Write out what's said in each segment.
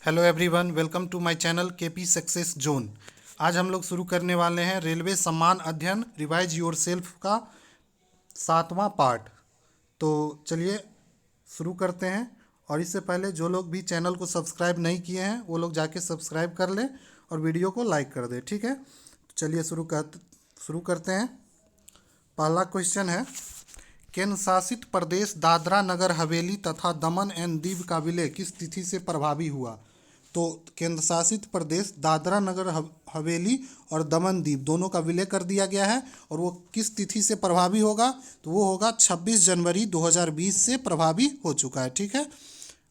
Hello everyone, welcome to my channel K P success zone. आज हम लोग शुरू करने वाले हैं रेलवे सम्मान अध्ययन रिवाइज योर सेल्फ का 7वां पार्ट। तो चलिए शुरू करते हैं। और इससे पहले जो लोग भी चैनल को सब्सक्राइब नहीं किए हैं वो लोग जाके सब्सक्राइब कर लें और वीडियो को लाइक कर दें, ठीक है। तो चलिए शुरू करते हैं। पहला क्वेश्चन है, केंद्र शासित प्रदेश दादरा नगर हवेली तथा दमन एंड दीव का विलय किस तिथि से प्रभावी हुआ। तो केंद्र शासित प्रदेश दादरा नगर हवेली और दमन दीव दोनों का विलय कर दिया गया है और वो किस तिथि से प्रभावी होगा, तो वो होगा 26 जनवरी 2020 से प्रभावी हो चुका है, ठीक है।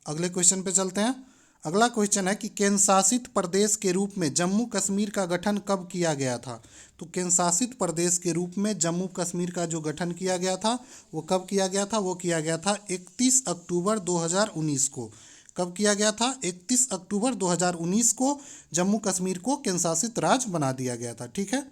अगले क्वेश्चन पे चलते हैं। अगला क्वेश्चन है कि केंद्र शासित प्रदेश के रूप में जम्मू कश्मीर का गठन कब किया गया था। तो केंद्र शासित प्रदेश के रूप में जम्मू कश्मीर का जो गठन किया गया था वो कब किया गया था, वो किया गया था 31 अक्टूबर 2019 को। कब किया गया था? 31 अक्टूबर 2019 को जम्मू कश्मीर को केंद्र शासित राज्य बना दिया गया था, ठीक है।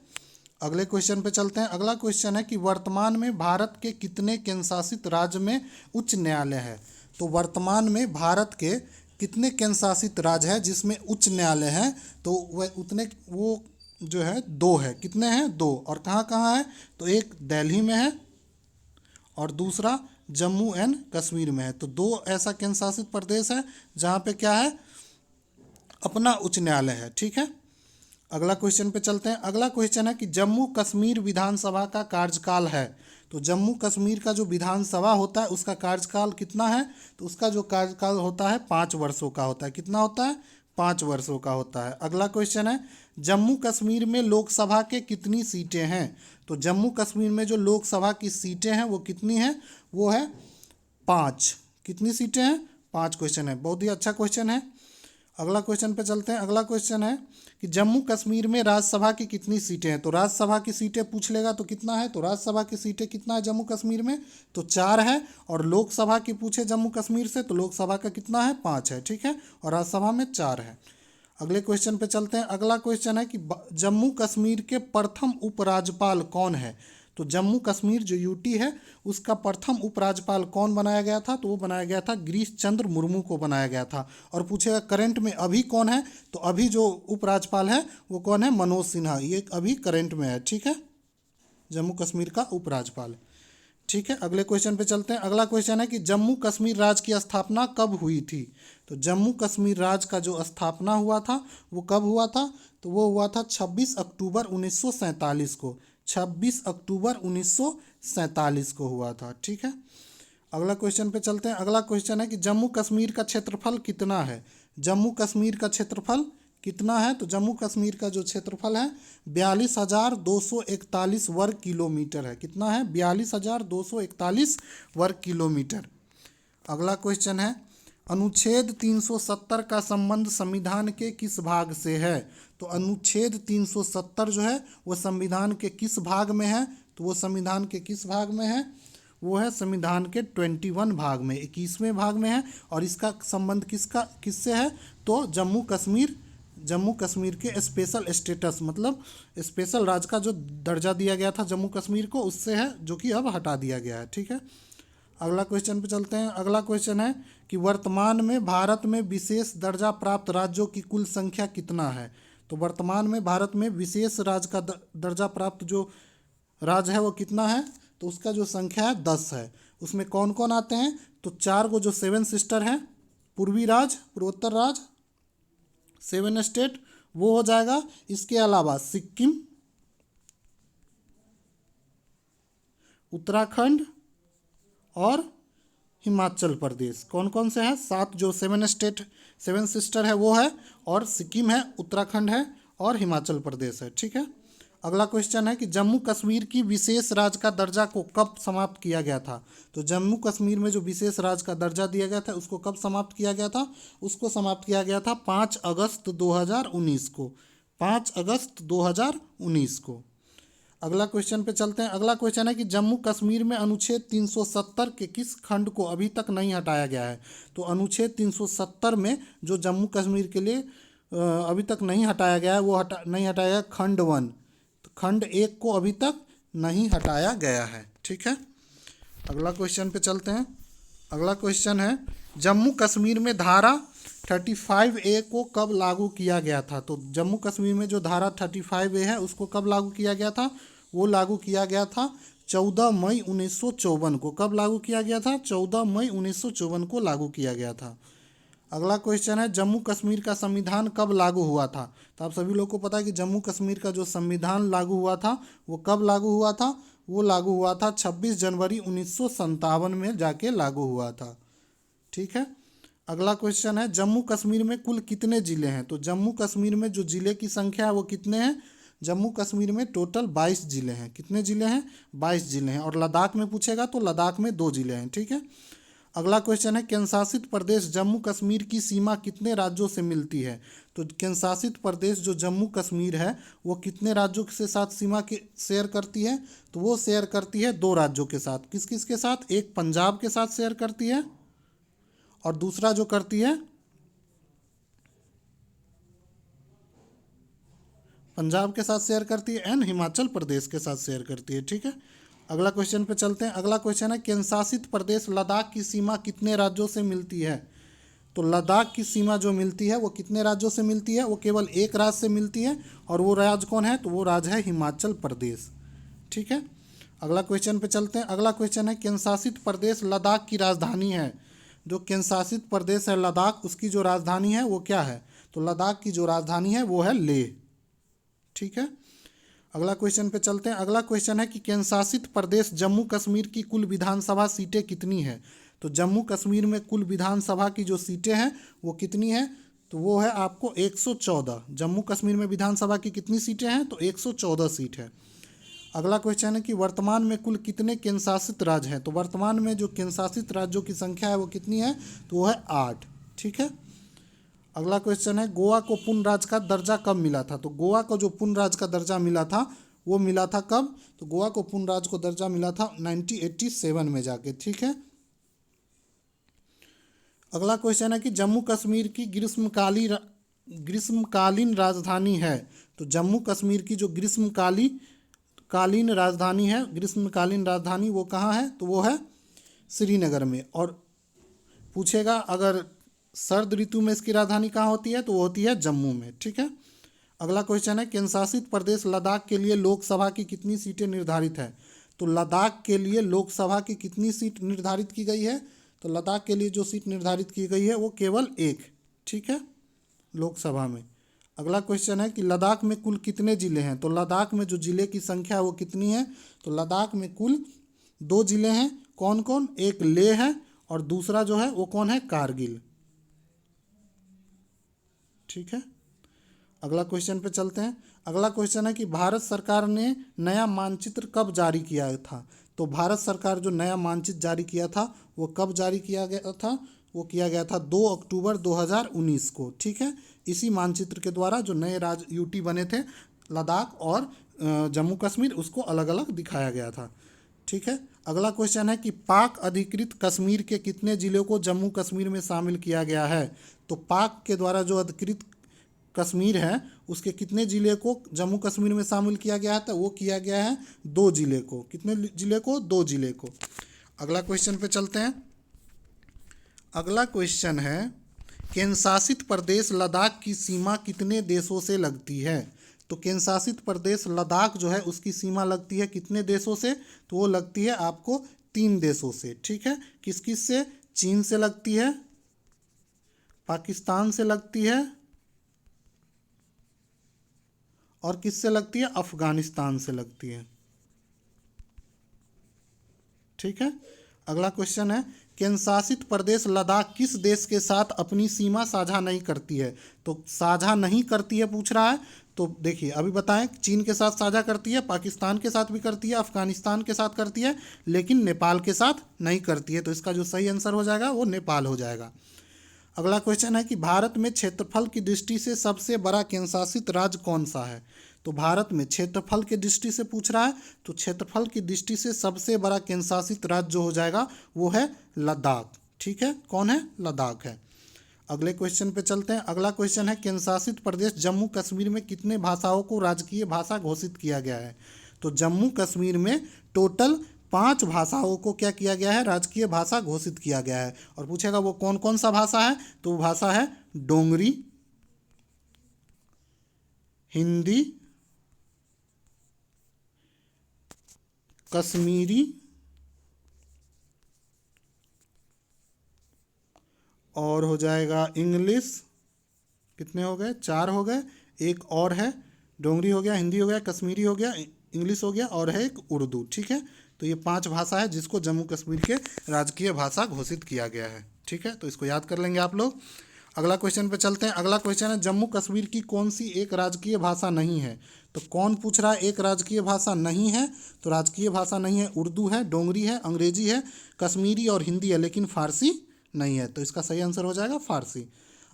अगले क्वेश्चन पे चलते हैं। अगला क्वेश्चन है कि वर्तमान में भारत के कितने केंद्र शासित राज्य में उच्च न्यायालय है। तो वर्तमान में भारत के कितने केंद्र शासित राज्य है जिसमें उच्च न्यायालय है, तो वो जो है 2 है। कितने हैं? 2। और कहाँ कहाँ है? तो एक दिल्ली में है और दूसरा जम्मू एंड कश्मीर में है। तो 2 ऐसा केंद्र शासित प्रदेश है जहाँ पे क्या है, अपना उच्च न्यायालय है, ठीक है। अगला क्वेश्चन पे चलते हैं। अगला क्वेश्चन है कि जम्मू कश्मीर विधानसभा का कार्यकाल है। तो जम्मू कश्मीर का जो विधानसभा होता है उसका कार्यकाल कितना है, तो उसका जो कार्यकाल होता है 5 वर्षों का होता है। कितना होता है? 5 वर्षों का होता है। अगला क्वेश्चन है, जम्मू कश्मीर में लोकसभा के कितनी सीटें हैं। तो जम्मू कश्मीर में जो लोकसभा की सीटें हैं वो कितनी हैं, वो है 5। कितनी सीटें हैं? 5 क्वेश्चन है, बहुत ही अच्छा क्वेश्चन है। अगला क्वेश्चन पे चलते हैं। अगला क्वेश्चन है कि जम्मू कश्मीर में राज्यसभा की कितनी सीटें हैं। तो राज्यसभा की सीटें पूछ लेगा तो कितना है, तो राज्यसभा की सीटें कितना है जम्मू कश्मीर में, तो 4 है। और लोकसभा की पूछे जम्मू कश्मीर से तो लोकसभा का कितना है, 5 है, ठीक है। और राज्यसभा में 4 है। अगले क्वेश्चन पे चलते हैं। अगला क्वेश्चन है कि जम्मू कश्मीर के प्रथम उपराज्यपाल कौन है। तो जम्मू कश्मीर जो यूटी है उसका प्रथम उपराज्यपाल कौन बनाया गया था, तो वो बनाया गया था गिरीश चंद्र मुर्मू को बनाया गया था। और पूछेगा करंट में अभी कौन है, तो अभी जो उपराज्यपाल है वो कौन है, मनोज सिन्हा। ये अभी करंट में है, ठीक है, जम्मू कश्मीर का उपराज्यपाल, ठीक है। अगले क्वेश्चन पे चलते हैं। अगला क्वेश्चन है कि जम्मू कश्मीर राज्य की स्थापना कब हुई थी। तो जम्मू कश्मीर राज्य का जो स्थापना हुआ था वो कब हुआ था, तो वो हुआ था 26 अक्टूबर 1947 को। 26 अक्टूबर 1947 को हुआ था, ठीक है। अगला क्वेश्चन पे चलते हैं। अगला क्वेश्चन है कि जम्मू कश्मीर का क्षेत्रफल कितना है। जम्मू कश्मीर का क्षेत्रफल कितना है, तो जम्मू कश्मीर का जो क्षेत्रफल है 42,241 वर्ग किलोमीटर है। कितना है? 42,241 वर्ग किलोमीटर। अगला क्वेश्चन है, अनुच्छेद 370 का संबंध संविधान के किस भाग से है। तो अनुच्छेद 370 जो है वो संविधान के किस भाग में है, तो वो संविधान के किस भाग में है, वो है संविधान के 21 भाग में, 21वें भाग में है। और इसका संबंध किससे है, तो जम्मू कश्मीर के स्पेशल स्टेटस, मतलब स्पेशल राज्य का जो दर्जा दिया गया था जम्मू कश्मीर को, उससे है, जो कि अब हटा दिया गया है, ठीक है। अगला क्वेश्चन पे चलते हैं। अगला क्वेश्चन है कि वर्तमान में भारत में विशेष दर्जा प्राप्त राज्यों की कुल संख्या कितना है। तो वर्तमान में भारत में विशेष राज्य का दर्जा प्राप्त जो राज्य है वो कितना है, तो उसका जो संख्या है 10 है। उसमें कौन कौन आते हैं, तो 4 को जो 7 सिस्टर हैं, पूर्वी राज्य, पूर्वोत्तर राज्य, 7 स्टेट, वो हो जाएगा। इसके अलावा सिक्किम, उत्तराखंड और हिमाचल प्रदेश। कौन कौन से हैं? 7 जो 7 सिस्टर है वो है, और सिक्किम है, उत्तराखंड है और हिमाचल प्रदेश है, ठीक है। अगला क्वेश्चन है कि जम्मू कश्मीर की विशेष राज्य का दर्जा को कब समाप्त किया गया था। तो जम्मू कश्मीर में जो विशेष राज्य का दर्जा दिया गया था उसको कब समाप्त किया गया था, उसको समाप्त किया गया था 5 अगस्त 2019 को। 5 अगस्त 2019 को। अगला क्वेश्चन पे चलते हैं। अगला क्वेश्चन है कि जम्मू कश्मीर में अनुच्छेद 370 के किस खंड को अभी तक नहीं हटाया गया है। तो अनुच्छेद 370 में जो जम्मू कश्मीर के लिए अभी तक नहीं हटाया गया है वो नहीं हटाया गया खंड 1। तो खंड 1 को अभी तक नहीं हटाया गया है, ठीक है। अगला क्वेश्चन पे चलते हैं। अगला क्वेश्चन है, जम्मू कश्मीर में धारा 35A को कब लागू किया गया था? तो जम्मू कश्मीर में जो धारा 35A है उसको कब लागू किया गया था? वो लागू किया गया था 14 मई 1954 को। कब लागू किया गया था? 14 मई 1954 को लागू किया गया था। अगला क्वेश्चन है, जम्मू कश्मीर का संविधान कब लागू हुआ था? तो आप सभी लोग को पता है कि जम्मू कश्मीर का जो संविधान लागू हुआ था वो कब लागू हुआ था? वो लागू हुआ था 26 जनवरी 1957 में जाके लागू हुआ था। ठीक है। अगला क्वेश्चन है, जम्मू कश्मीर में कुल कितने ज़िले हैं? तो जम्मू कश्मीर में जो ज़िले की संख्या है वो कितने हैं? जम्मू कश्मीर में टोटल 22 ज़िले हैं। कितने ज़िले हैं? 22 ज़िले हैं। और लद्दाख में पूछेगा तो लद्दाख में 2 ज़िले हैं। ठीक है। अगला क्वेश्चन है, केंद्रशासित प्रदेश जम्मू कश्मीर की सीमा कितने राज्यों से मिलती है? तो केंद्रशासित प्रदेश जो जम्मू कश्मीर है वो कितने राज्यों के साथ सीमा के शेयर करती है? तो वो शेयर करती है 2 राज्यों के साथ। किस किस के साथ? एक पंजाब के साथ शेयर करती है और दूसरा जो करती है पंजाब के साथ शेयर करती है एंड हिमाचल प्रदेश के साथ शेयर करती है। ठीक है। अगला क्वेश्चन पे चलते हैं। अगला क्वेश्चन है, केंद्रशासित प्रदेश लद्दाख की सीमा कितने राज्यों से मिलती है? तो लद्दाख की सीमा जो मिलती है वो कितने राज्यों से मिलती है? वो केवल एक राज्य से मिलती है। और वो राज्य कौन है? तो वो राज्य है हिमाचल प्रदेश। ठीक है। अगला क्वेश्चन पे चलते हैं। अगला क्वेश्चन है, केंद्रशासित प्रदेश लद्दाख की राजधानी है। जो केंद्रशासित प्रदेश है लद्दाख उसकी जो राजधानी है वो क्या है? तो लद्दाख की जो राजधानी है वो है लेह। ठीक है। अगला क्वेश्चन पे चलते हैं। अगला क्वेश्चन है कि केंद्रशासित प्रदेश जम्मू कश्मीर की कुल विधानसभा सीटें कितनी है? तो जम्मू कश्मीर में कुल विधानसभा की जो सीटें हैं वो कितनी है? तो वो है आपको 114। जम्मू कश्मीर में विधानसभा की कितनी सीटें हैं? तो 114 सीट है। अगला क्वेश्चन है कि वर्तमान में कुल कितने केंद्रशासित राज्य हैं? तो वर्तमान में जो केंद्रशासित राज्यों की संख्या है वो कितनी है? तो वो है 8। ठीक है। अगला क्वेश्चन है, गोवा को पूर्ण राज्य का दर्जा कब मिला था? तो गोवा को जो पूर्ण राज्य का दर्जा मिला था वो मिला था कब? तो गोवा को पूर्ण राज्य को दर्जा मिला था 1987 में जाके। ठीक है। अगला क्वेश्चन है कि जम्मू कश्मीर की ग्रीष्मकालीन राजधानी है। तो जम्मू कश्मीर की जो ग्रीष्मकालीन राजधानी है, ग्रीष्मकालीन राजधानी वो कहाँ है? तो वो है श्रीनगर में। और पूछेगा अगर सर्द ऋतु में इसकी राजधानी कहाँ होती है? तो वो होती है जम्मू में। ठीक है। अगला क्वेश्चन है, केंद्रशासित प्रदेश लद्दाख के लिए लोकसभा की कितनी सीटें निर्धारित है? तो लद्दाख के लिए लोकसभा की कितनी सीट निर्धारित की गई है? तो लद्दाख के लिए जो सीट निर्धारित की गई है वो केवल 1। ठीक है, लोकसभा में। अगला क्वेश्चन है कि लद्दाख में कुल कितने ज़िले हैं? तो लद्दाख में जो ज़िले की संख्या है वो कितनी है? तो लद्दाख में कुल 2 ज़िले हैं। कौन कौन? एक लेह है और दूसरा जो है वो कौन है? कारगिल। ठीक है। अगला क्वेश्चन पे चलते हैं। अगला क्वेश्चन है कि भारत सरकार ने नया मानचित्र कब जारी किया था? तो भारत सरकार जो नया मानचित्र जारी किया था वो कब जारी किया गया था? वो किया गया था 2 अक्टूबर 2019 को। ठीक है। इसी मानचित्र के द्वारा जो नए राज्य यूटी बने थे लद्दाख और जम्मू कश्मीर उसको अलग अलग दिखाया गया था। ठीक है। अगला क्वेश्चन है कि पाक अधिकृत कश्मीर के कितने ज़िलों को जम्मू कश्मीर में शामिल किया गया है? तो पाक के द्वारा जो अधिकृत कश्मीर है उसके कितने ज़िले को जम्मू कश्मीर में शामिल किया गया है? तो वो किया गया है 2 ज़िले को। कितने ज़िले को? 2 ज़िले को। अगला क्वेश्चन पे चलते हैं। अगला क्वेश्चन है, केंद्रशासित प्रदेश लद्दाख की सीमा कितने देशों से लगती है? तो केंद्रशासित प्रदेश लद्दाख जो है उसकी सीमा लगती है कितने देशों से? तो वो लगती है आपको 3 देशों से। ठीक है। किस किस से? चीन से लगती है, पाकिस्तान से लगती है और किससे लगती है? अफगानिस्तान से लगती है। ठीक है। अगला क्वेश्चन है, केंद्रशासित प्रदेश लद्दाख किस देश के साथ अपनी सीमा साझा नहीं करती है? तो साझा नहीं करती है पूछ रहा है। तो देखिए अभी बताएं, चीन के साथ साझा करती है, पाकिस्तान के साथ भी करती है, अफगानिस्तान के साथ करती है, लेकिन नेपाल के साथ नहीं करती है। तो इसका जो सही आंसर हो जाएगा वो नेपाल हो जाएगा। अगला क्वेश्चन है कि भारत में क्षेत्रफल की दृष्टि से सबसे बड़ा केंद्रशासित राज्य कौन सा है? तो भारत में क्षेत्रफल की दृष्टि से पूछ रहा है, तो क्षेत्रफल की दृष्टि से सबसे बड़ा केंद्रशासित राज्य जो हो जाएगा वो है लद्दाख। ठीक है। कौन है? लद्दाख है। अगले क्वेश्चन पे चलते हैं। अगला क्वेश्चन है, केंद्रशासित प्रदेश जम्मू कश्मीर में कितने भाषाओं को राजकीय भाषा घोषित किया गया है? तो जम्मू कश्मीर में टोटल 5 भाषाओं को क्या किया गया है, राजकीय भाषा घोषित किया गया है। और पूछेगा वो कौन कौन सा भाषा है, तो वो भाषा है डोंगरी, हिंदी, कश्मीरी और हो जाएगा इंग्लिश। कितने हो गए, 4 हो गए। एक और है, डोंगरी हो गया, हिंदी हो गया, कश्मीरी हो गया, इंग्लिश हो गया और है एक उर्दू। ठीक है, तो ये 5 भाषा है जिसको जम्मू कश्मीर के राजकीय भाषा घोषित किया गया है। ठीक है, तो इसको याद कर लेंगे आप लोग। अगला क्वेश्चन पे चलते हैं। अगला क्वेश्चन है जम्मू कश्मीर की कौन सी एक राजकीय भाषा नहीं है। तो कौन पूछ रहा है एक राजकीय भाषा नहीं है, तो राजकीय भाषा नहीं है, उर्दू है, डोंगरी है, अंग्रेजी है, कश्मीरी और हिंदी है, लेकिन फारसी नहीं है। तो इसका सही आंसर हो जाएगा फारसी।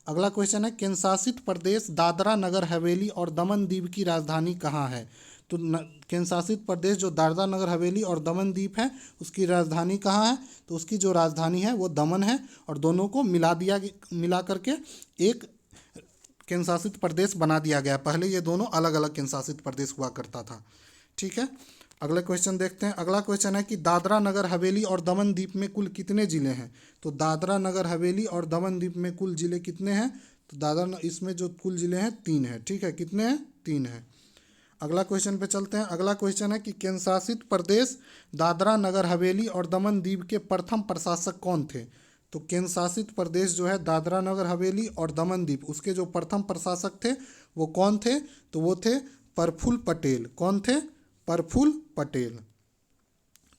अगला क्वेश्चन है केंद्र शासित प्रदेश दादरा नगर हवेली और दमन दीव की राजधानी कहाँ है। तो केंद्र शासित प्रदेश जो दादरा नगर हवेली और दमन दीप है उसकी राजधानी कहाँ है, तो उसकी जो राजधानी है वो दमन है। और दोनों को मिला करके एक केंद्र शासित प्रदेश बना दिया गया। पहले ये दोनों अलग अलग केंद्र शासित प्रदेश हुआ करता था। ठीक है, अगला क्वेश्चन देखते हैं। अगला क्वेश्चन है कि दादरा नगर हवेली और दमन दीप में कुल कितने ज़िले हैं। तो दादरा नगर हवेली और दमन दीप में कुल ज़िले कितने हैं, तो इसमें जो कुल ज़िले हैं 3 हैं। ठीक है, कितने हैं, 3 हैं। अगला क्वेश्चन पे चलते हैं। अगला क्वेश्चन है कि केंद्र शासित प्रदेश दादरा नगर हवेली और दमन दीव के प्रथम प्रशासक कौन थे। तो केंद्र शासित प्रदेश जो है दादरा नगर हवेली और दमन दीव, उसके जो प्रथम प्रशासक थे वो कौन थे, तो वो थे प्रफुल्ल पटेल। कौन थे, प्रफुल्ल पटेल।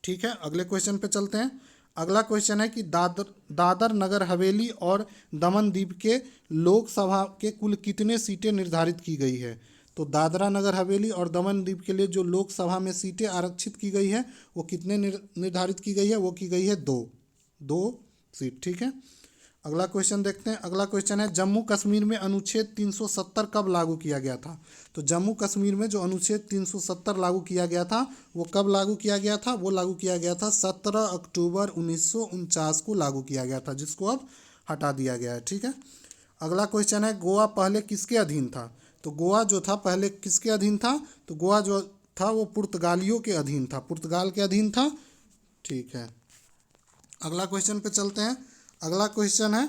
ठीक है, अगले क्वेश्चन पे चलते हैं। अगला क्वेश्चन है कि दादर नगर हवेली और दमन दीव के लोकसभा के कुल कितने सीटें निर्धारित की गई है। तो दादरा नगर हवेली और दमन दीव के लिए जो लोकसभा में सीटें आरक्षित की गई है वो कितने निर्धारित की गई है, वो की गई है 2 सीट। ठीक है, अगला क्वेश्चन देखते हैं। अगला क्वेश्चन है जम्मू कश्मीर में अनुच्छेद 370 कब लागू किया गया था। तो जम्मू कश्मीर में जो अनुच्छेद 370 लागू किया गया था वो कब लागू किया गया था, वो लागू किया गया था 17 अक्टूबर 1949 को लागू किया गया था, जिसको अब हटा दिया गया है। ठीक है, अगला क्वेश्चन है गोवा पहले किसके अधीन था। तो गोवा जो था पहले किसके अधीन था, तो गोवा जो था वो पुर्तगालियों के अधीन था, पुर्तगाल के अधीन था। ठीक है, अगला क्वेश्चन पे चलते हैं। अगला क्वेश्चन है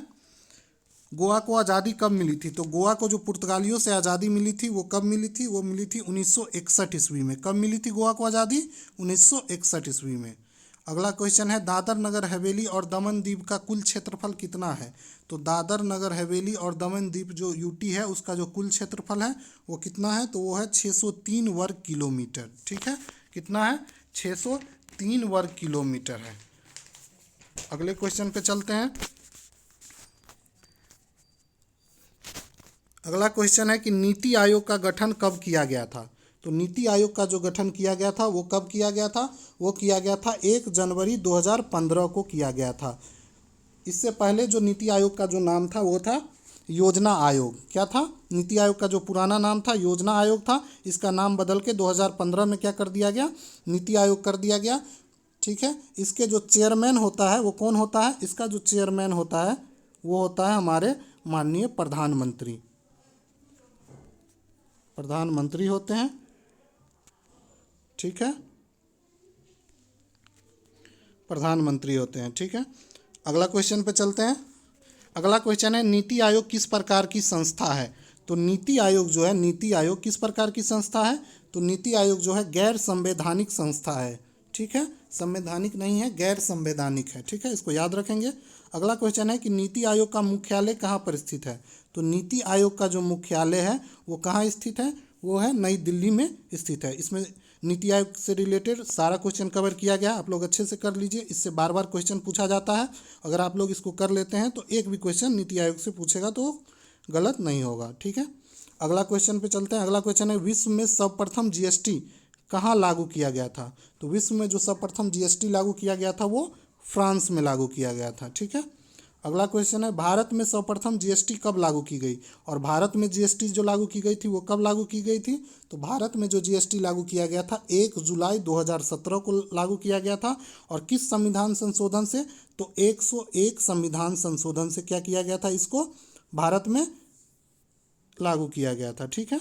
गोवा को आज़ादी कब मिली थी। तो गोवा को जो पुर्तगालियों से आज़ादी मिली थी वो कब मिली थी, वो मिली थी 1961 ईस्वी में। कब मिली थी गोवा को आज़ादी, 1961 ईस्वी में। अगला क्वेश्चन है दादर नगर हवेली और दमन दीव का कुल क्षेत्रफल कितना है। तो दादर नगर हवेली और दमन दीव जो यूटी है उसका जो कुल क्षेत्रफल है वो कितना है, तो वो है 603 वर्ग किलोमीटर। ठीक है, कितना है, 603 वर्ग किलोमीटर है। अगले क्वेश्चन पे चलते हैं। अगला क्वेश्चन है कि नीति आयोग का गठन कब किया गया था। तो नीति आयोग का जो गठन किया गया था वो कब किया गया था, वो किया गया था 1 जनवरी 2015 को किया गया था। इससे पहले जो नीति आयोग का जो नाम था वो था योजना आयोग। क्या था, नीति आयोग का जो पुराना नाम था योजना आयोग था, इसका नाम बदल के 2015 में क्या कर दिया गया, नीति आयोग कर दिया गया। ठीक है, इसके जो चेयरमैन होता है वो कौन होता है, इसका जो चेयरमैन होता है वो होता है हमारे माननीय प्रधानमंत्री। प्रधानमंत्री होते हैं। ठीक है, प्रधानमंत्री होते हैं। ठीक है, अगला क्वेश्चन पे चलते हैं। अगला क्वेश्चन है नीति आयोग किस प्रकार की संस्था है। तो नीति आयोग जो है, नीति आयोग किस प्रकार की संस्था है, तो नीति आयोग जो है गैर संवैधानिक संस्था है। ठीक है, संवैधानिक नहीं है, गैर संवैधानिक है। ठीक है, इसको याद रखेंगे। अगला क्वेश्चन है कि नीति आयोग का मुख्यालय कहाँ पर स्थित है। तो नीति आयोग का जो मुख्यालय है वो कहाँ स्थित है, वो है नई दिल्ली में स्थित है। इसमें नीति आयोग से रिलेटेड सारा क्वेश्चन कवर किया गया, आप लोग अच्छे से कर लीजिए। इससे बार बार क्वेश्चन पूछा जाता है, अगर आप लोग इसको कर लेते हैं तो एक भी क्वेश्चन नीति आयोग से पूछेगा तो गलत नहीं होगा। ठीक है, अगला क्वेश्चन पे चलते हैं। अगला क्वेश्चन है विश्व में सर्वप्रथम जीएसटी कहाँ लागू किया गया था। तो विश्व में जो सर्वप्रथम जीएसटी लागू किया गया था वो फ्रांस में लागू किया गया था। ठीक है, अगला क्वेश्चन है भारत में सर्वप्रथम जीएसटी कब लागू की गई। और भारत में जीएसटी जो लागू की गई थी वो कब लागू की गई थी, तो भारत में जो जीएसटी लागू किया गया था 1 जुलाई 2017 को लागू किया गया था। और किस संविधान संशोधन से, तो 101 संविधान संशोधन से क्या किया गया था, इसको भारत में लागू किया गया था। ठीक है,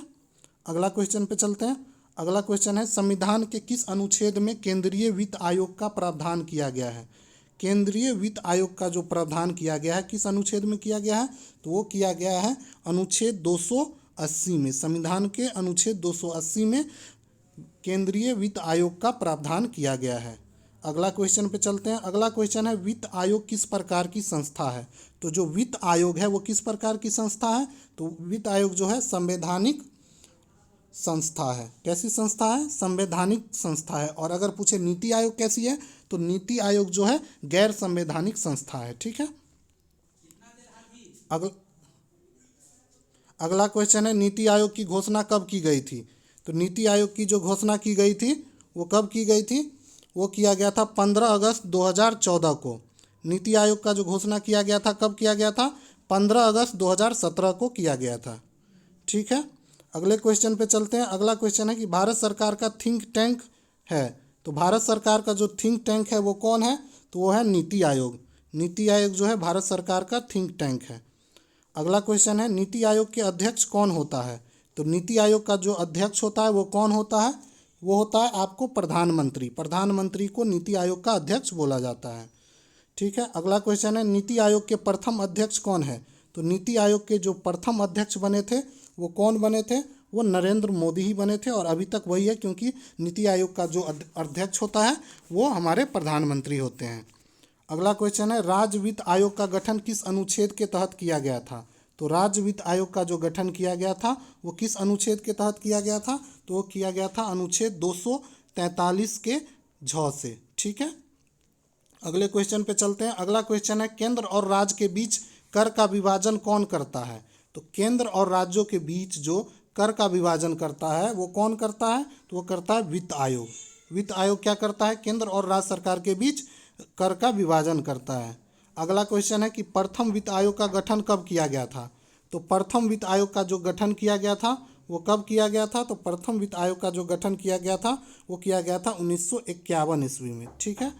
अगला क्वेश्चन पे चलते हैं। अगला क्वेश्चन है, संविधान के किस अनुच्छेद में केंद्रीय वित्त आयोग का प्रावधान किया गया है? केंद्रीय वित्त आयोग का जो प्रावधान किया गया है किस अनुच्छेद में किया गया है? तो वो किया गया है अनुच्छेद 280 में। संविधान के अनुच्छेद 280 में केंद्रीय वित्त आयोग का प्रावधान किया गया है। अगला क्वेश्चन पे चलते हैं। अगला क्वेश्चन है, वित्त आयोग किस प्रकार की संस्था है? तो जो वित्त आयोग है वो किस प्रकार की संस्था है? तो वित्त आयोग जो है संवैधानिक संस्था है। कैसी संस्था है? संवैधानिक संस्था है। और अगर पूछे नीति आयोग कैसी है, तो नीति आयोग जो है गैर संवैधानिक संस्था है। ठीक है। अगला क्वेश्चन है, नीति आयोग की घोषणा कब की गई थी? तो नीति आयोग की जो घोषणा की गई थी वो कब की गई थी? वो किया गया था 15 अगस्त 2014 को। नीति आयोग का जो घोषणा किया गया था कब किया गया था? 15 अगस्त 2017 को किया गया था। ठीक है। अगले क्वेश्चन पे चलते हैं। अगला क्वेश्चन है कि भारत सरकार का थिंक टैंक है। तो भारत सरकार का जो थिंक टैंक है वो कौन है? तो वो है नीति आयोग। नीति आयोग जो है भारत सरकार का थिंक टैंक है। अगला क्वेश्चन है, नीति आयोग के अध्यक्ष कौन होता है? तो नीति आयोग का जो अध्यक्ष होता है वो कौन होता है? वो होता है आपको प्रधानमंत्री। प्रधानमंत्री को नीति आयोग का अध्यक्ष बोला जाता है। ठीक है। अगला क्वेश्चन है, नीति आयोग के प्रथम अध्यक्ष कौन है? तो नीति आयोग के जो प्रथम अध्यक्ष बने थे वो कौन बने थे? वो नरेंद्र मोदी ही बने थे और अभी तक वही है, क्योंकि नीति आयोग का जो अध्यक्ष होता है वो हमारे प्रधानमंत्री होते हैं। अगला क्वेश्चन है, राज्य वित्त आयोग का गठन किस अनुच्छेद के तहत किया गया था? तो राज्य वित्त आयोग का जो गठन किया गया था वो किस अनुच्छेद के तहत किया गया था? तो वो किया गया था अनुच्छेद 243 के झ से। ठीक है। अगले क्वेश्चन पे चलते हैं। अगला क्वेश्चन है, केंद्र और राज्य के बीच कर का विभाजन कौन करता है? तो केंद्र और राज्यों के बीच जो कर का विभाजन करता है वो कौन करता है? तो वो करता है वित्त आयोग। वित्त आयोग क्या करता है? केंद्र और राज्य सरकार के बीच कर का विभाजन करता है। अगला क्वेश्चन है कि प्रथम वित्त आयोग का गठन कब किया गया था? तो प्रथम वित्त आयोग का जो गठन किया गया था वो कब किया गया था? तो प्रथम वित्त आयोग का जो गठन किया गया था वो किया गया था 1951 ईस्वी में। ठीक है।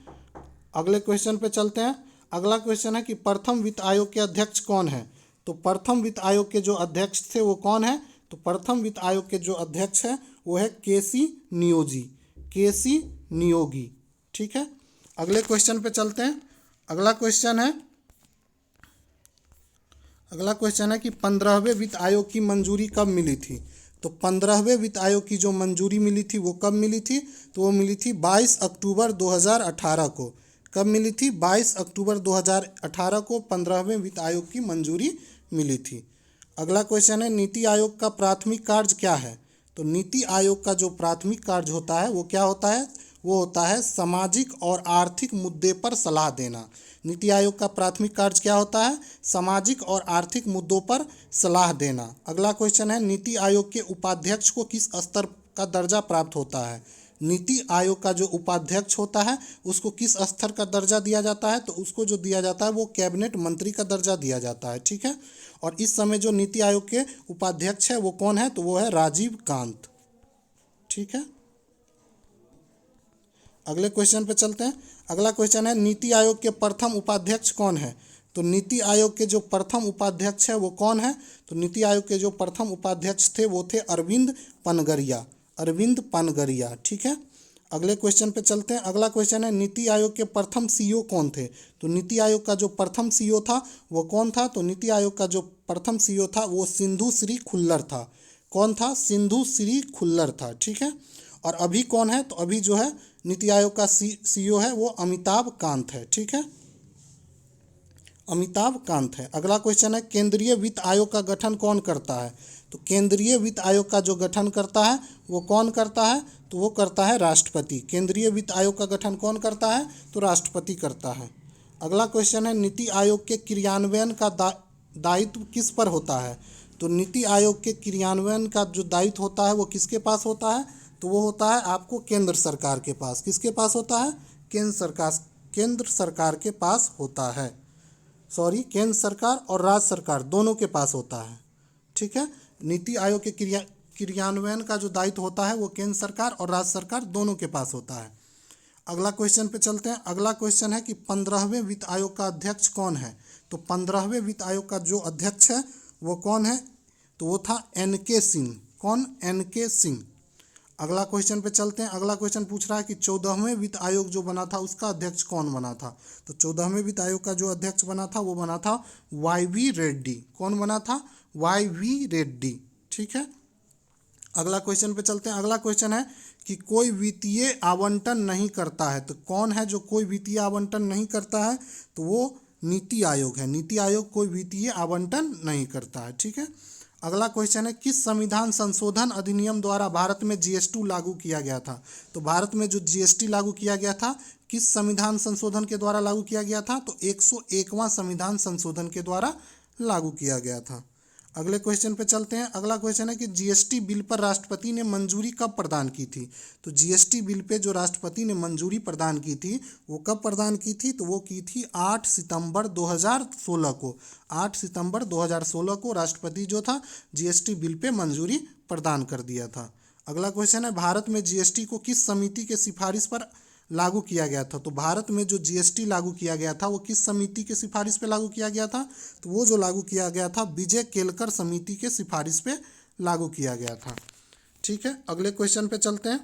अगले क्वेश्चन पे चलते हैं। अगला क्वेश्चन है कि प्रथम वित्त आयोग के अध्यक्ष कौन है? तो प्रथम वित्त आयोग के जो अध्यक्ष थे वो कौन है? तो प्रथम वित्त आयोग के जो अध्यक्ष है वो है केसी नियोगी। केसी नियोगी। ठीक है। अगले क्वेश्चन पे चलते हैं। अगला क्वेश्चन है कि 15वें वित्त आयोग की मंजूरी कब मिली थी? तो 15वें वित्त आयोग की जो मंजूरी मिली थी वो कब मिली थी? तो वो मिली थी 22 अक्टूबर 2018 को। कब मिली थी? 22 अक्टूबर 2018 को 15वें वित्त आयोग की मंजूरी मिली थी। अगला क्वेश्चन है, नीति आयोग का प्राथमिक कार्य क्या है? तो नीति आयोग का जो प्राथमिक कार्य होता है वो क्या होता है? वो होता है सामाजिक और आर्थिक मुद्दे पर सलाह देना। नीति आयोग का प्राथमिक कार्य क्या होता है? सामाजिक और आर्थिक मुद्दों पर सलाह देना। अगला क्वेश्चन है, नीति आयोग के उपाध्यक्ष को किस स्तर का दर्जा प्राप्त होता है? नीति आयोग का जो उपाध्यक्ष होता है उसको किस स्तर का दर्जा दिया जाता है? तो उसको जो दिया जाता है वो कैबिनेट मंत्री का दर्जा दिया जाता है। ठीक है। और इस समय जो नीति आयोग के उपाध्यक्ष है वो कौन है? तो वो है राजीव कांत। ठीक है। अगले क्वेश्चन पे चलते हैं। अगला क्वेश्चन है, नीति आयोग के प्रथम उपाध्यक्ष कौन है? तो नीति आयोग के जो प्रथम उपाध्यक्ष है वो कौन है? तो नीति आयोग के जो प्रथम उपाध्यक्ष थे वो थे अरविंद पनगरिया। अरविंद पनगरिया। ठीक है। अगले क्वेश्चन पे चलते हैं। अगला क्वेश्चन है, नीति आयोग के प्रथम सीईओ कौन थे? तो नीति आयोग का जो प्रथम सीईओ था वो कौन था? तो नीति आयोग का जो प्रथम सीईओ था वो सिंधु श्री खुल्लर था। कौन था? सिंधु श्री खुल्लर था। ठीक है। और अभी कौन है? तो अभी जो है नीति आयोग का सीईओ है वो अमिताभ कांत है। ठीक है। अमिताभ कांत है। अगला क्वेश्चन है, केंद्रीय वित्त आयोग का गठन कौन करता है? तो केंद्रीय वित्त आयोग का जो गठन करता है वो कौन करता है? तो वो करता है राष्ट्रपति। केंद्रीय वित्त आयोग का गठन कौन करता है? तो राष्ट्रपति करता है। अगला क्वेश्चन है, नीति आयोग के क्रियान्वयन का दायित्व किस पर होता है? तो नीति आयोग के क्रियान्वयन का जो दायित्व होता है वो किसके पास होता है? तो वो होता है आपको केंद्र सरकार के पास। किसके पास होता है? केंद्र सरकार के पास होता है। केंद्र सरकार और राज्य सरकार दोनों के पास होता है। ठीक है। नीति आयोग के क्रियान्वयन का जो दायित्व होता है वो केंद्र सरकार और राज्य सरकार दोनों के पास होता है। अगला क्वेश्चन पे चलते हैं। अगला क्वेश्चन है कि 15वें वित्त आयोग का अध्यक्ष कौन है? तो 15वें वित्त आयोग का जो अध्यक्ष है वो कौन है? तो वो था एन के सिंह। कौन? एन के सिंह। अगला क्वेश्चन पे चलते हैं। अगला क्वेश्चन पूछ रहा है कि 14वें वित्त आयोग जो बना था उसका अध्यक्ष कौन बना था। तो 14वें वित्त आयोग का जो अध्यक्ष बना था वो बना था वाई.वी. रेड्डी। कौन बना था? वाई.वी. रेड्डी। ठीक है। अगला क्वेश्चन पे चलते हैं। अगला क्वेश्चन है कि कोई वित्तीय आवंटन नहीं करता है, तो कौन है जो कोई वित्तीय आवंटन नहीं करता है? तो वो नीति आयोग है। नीति आयोग कोई वित्तीय आवंटन नहीं करता है। ठीक है। अगला क्वेश्चन है किस संविधान संशोधन अधिनियम द्वारा भारत में जीएसटी लागू किया गया था। तो भारत में जो जीएसटी लागू किया गया था किस संविधान संशोधन के द्वारा लागू किया गया था? तो 101वां संविधान संशोधन के द्वारा लागू किया गया था। अगले क्वेश्चन पे चलते हैं। अगला क्वेश्चन है कि जीएसटी बिल पर राष्ट्रपति ने मंजूरी कब प्रदान की थी। तो जीएसटी बिल पे जो राष्ट्रपति ने मंजूरी प्रदान की थी वो कब प्रदान की थी? तो वो की थी 8 सितंबर 2016 को। 8 सितंबर 2016 को राष्ट्रपति जो था जीएसटी बिल पे मंजूरी प्रदान कर दिया था। अगला क्वेश्चन है भारत में जीएसटी को किस समिति के सिफारिश पर लागू किया गया था। तो भारत में जो जीएसटी लागू किया गया था वो किस समिति के सिफारिश पे लागू किया गया था? तो वो जो लागू किया गया था विजय केलकर समिति के सिफारिश पे लागू किया गया था। ठीक है। अगले क्वेश्चन पे चलते हैं।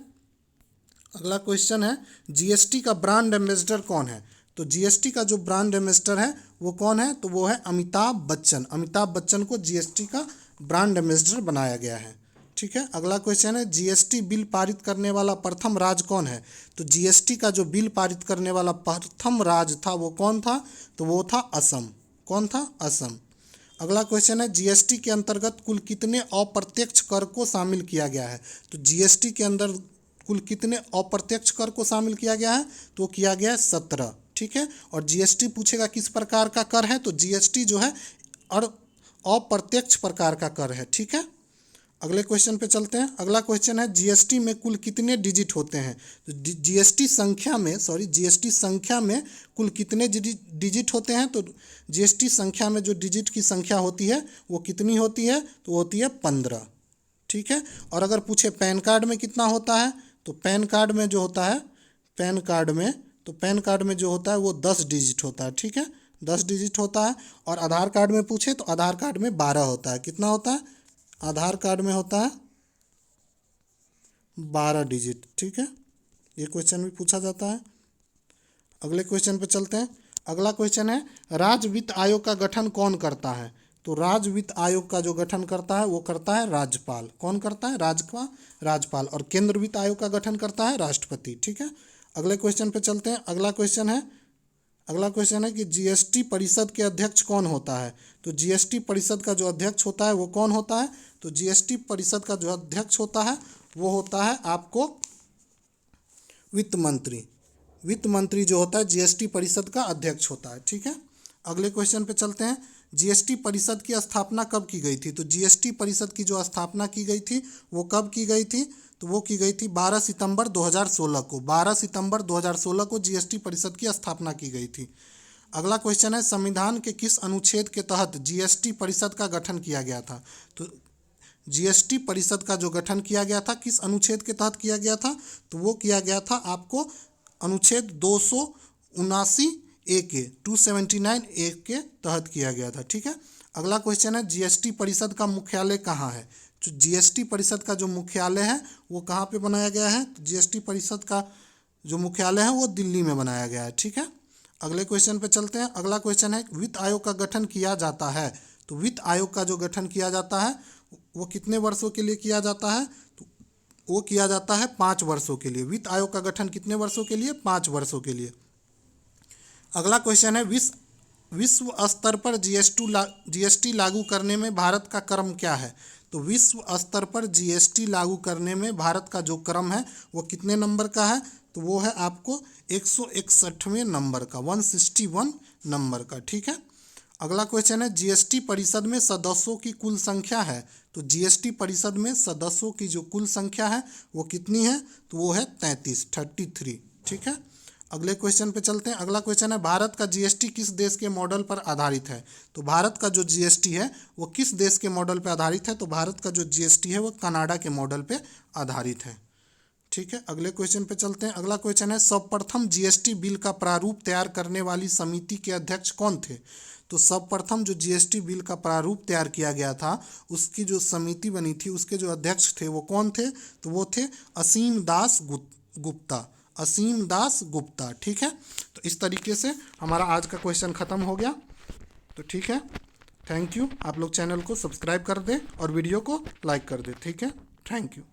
अगला क्वेश्चन है जीएसटी का ब्रांड एम्बेसडर कौन है। तो जीएसटी का जो ब्रांड एम्बेसडर है वो कौन है? तो वो है अमिताभ बच्चन। अमिताभ बच्चन को जीएसटी का ब्रांड एम्बेसडर बनाया गया है। ठीक है। अगला क्वेश्चन है जीएसटी बिल पारित करने वाला प्रथम राज्य कौन है। तो जीएसटी का जो बिल पारित करने वाला प्रथम राज्य था वो कौन था? तो वो था असम। कौन था? असम। अगला क्वेश्चन है जीएसटी के अंतर्गत कुल कितने अप्रत्यक्ष कर को शामिल किया गया है। तो जीएसटी के अंदर कुल कितने अप्रत्यक्ष कर को शामिल किया गया है? तो किया गया है 17। ठीक है। और जीएसटी पूछेगा किस प्रकार का कर है, तो जीएसटी जो है और अप्रत्यक्ष प्रकार का कर है। ठीक है। अगले क्वेश्चन पे चलते हैं। अगला क्वेश्चन है जीएसटी में कुल कितने डिजिट होते हैं। तो जीएसटी संख्या में कुल कितने डिजिट होते हैं। तो जीएसटी संख्या में जो डिजिट की संख्या होती है वो कितनी होती है? तो होती है 15। ठीक है। और अगर पूछे पैन कार्ड में कितना होता है, तो पैन कार्ड में जो होता है पैन कार्ड में जो होता है वो 10 डिजिट होता है। ठीक है। 10 डिजिट होता है। और आधार कार्ड में पूछे तो आधार कार्ड में 12 होता है। कितना होता है? आधार कार्ड में होता है 12 डिजिट। ठीक है। ये क्वेश्चन भी पूछा जाता है। अगले क्वेश्चन पे चलते हैं। अगला क्वेश्चन है राज्य वित्त आयोग का गठन कौन करता है। तो राज्य वित्त आयोग का जो गठन करता है वो करता है राज्यपाल। कौन करता है? राज्यपाल। और केंद्र वित्त आयोग का गठन करता है राष्ट्रपति। ठीक है। अगले क्वेश्चन पे चलते हैं। अगला क्वेश्चन है कि जीएसटी परिषद के अध्यक्ष कौन होता है। तो जीएसटी परिषद का जो अध्यक्ष होता है वो कौन होता है? तो जीएसटी परिषद का जो अध्यक्ष होता है वो होता है आपको वित्त मंत्री। वित्त मंत्री जो होता है जीएसटी परिषद का अध्यक्ष होता है। ठीक है। अगले क्वेश्चन पे चलते हैं। जीएसटी परिषद की स्थापना कब की गई थी। तो जीएसटी परिषद की जो स्थापना की गई थी वो कब की गई थी? तो वो की गई थी 12 सितंबर 2016 को। 12 सितंबर 2016 को जीएसटी परिषद की स्थापना की गई थी। अगला क्वेश्चन है संविधान के किस अनुच्छेद के तहत जीएसटी परिषद का गठन किया गया था। तो जीएसटी परिषद का जो गठन किया गया था किस अनुच्छेद के तहत किया गया था। तो वो किया गया था आपको अनुच्छेद 279A के 279A के तहत किया गया था। ठीक है। अगला क्वेश्चन है जीएसटी परिषद का मुख्यालय कहाँ है। तो जीएसटी परिषद का जो मुख्यालय है वो कहाँ पे बनाया गया है। तो जीएसटी परिषद का जो मुख्यालय है वो दिल्ली में बनाया गया है। ठीक है। अगले क्वेश्चन पे चलते हैं। अगला क्वेश्चन है वित्त आयोग का गठन किया जाता है। तो वित्त आयोग का जो गठन किया जाता है वो कितने वर्षों के लिए किया जाता है। तो वो किया जाता है 5 वर्षों के लिए। वित्त आयोग का गठन कितने वर्षों के लिए? 5 वर्षों के लिए। अगला क्वेश्चन है विश्व स्तर पर जीएसटी लागू करने में भारत का क्रम क्या है। तो विश्व स्तर पर जीएसटी लागू करने में भारत का जो क्रम है वो कितने नंबर का है। तो वो है आपको 161वें नंबर का, 161 नंबर का। ठीक है। अगला क्वेश्चन है जीएसटी परिषद में सदस्यों की कुल संख्या है। तो जीएसटी परिषद में सदस्यों की जो कुल संख्या है वो कितनी है। तो वो है 33। ठीक है। अगले क्वेश्चन पे चलते हैं। अगला क्वेश्चन है भारत का जीएसटी किस देश के मॉडल पर आधारित है। तो भारत का जो जीएसटी है वो किस देश के मॉडल पर आधारित है। तो भारत का जो जीएसटी है वो कनाडा के मॉडल पे आधारित है। ठीक है, अगले क्वेश्चन पे चलते हैं। अगला क्वेश्चन है, सर्वप्रथम जीएसटी बिल का प्रारूप तैयार करने वाली समिति के अध्यक्ष कौन थे? तो सर्वप्रथम जो जीएसटी बिल का प्रारूप तैयार किया गया था, उसकी जो समिति बनी थी, उसके जो अध्यक्ष थे वो कौन थे? तो वो थे असीम दास गुप्ता, असीम दास गुप्ता। ठीक है, तो इस तरीके से हमारा आज का क्वेश्चन खत्म हो गया। तो ठीक है, थैंक यू। आप लोग चैनल को सब्सक्राइब कर दें और वीडियो को लाइक कर दें। ठीक है, थैंक यू।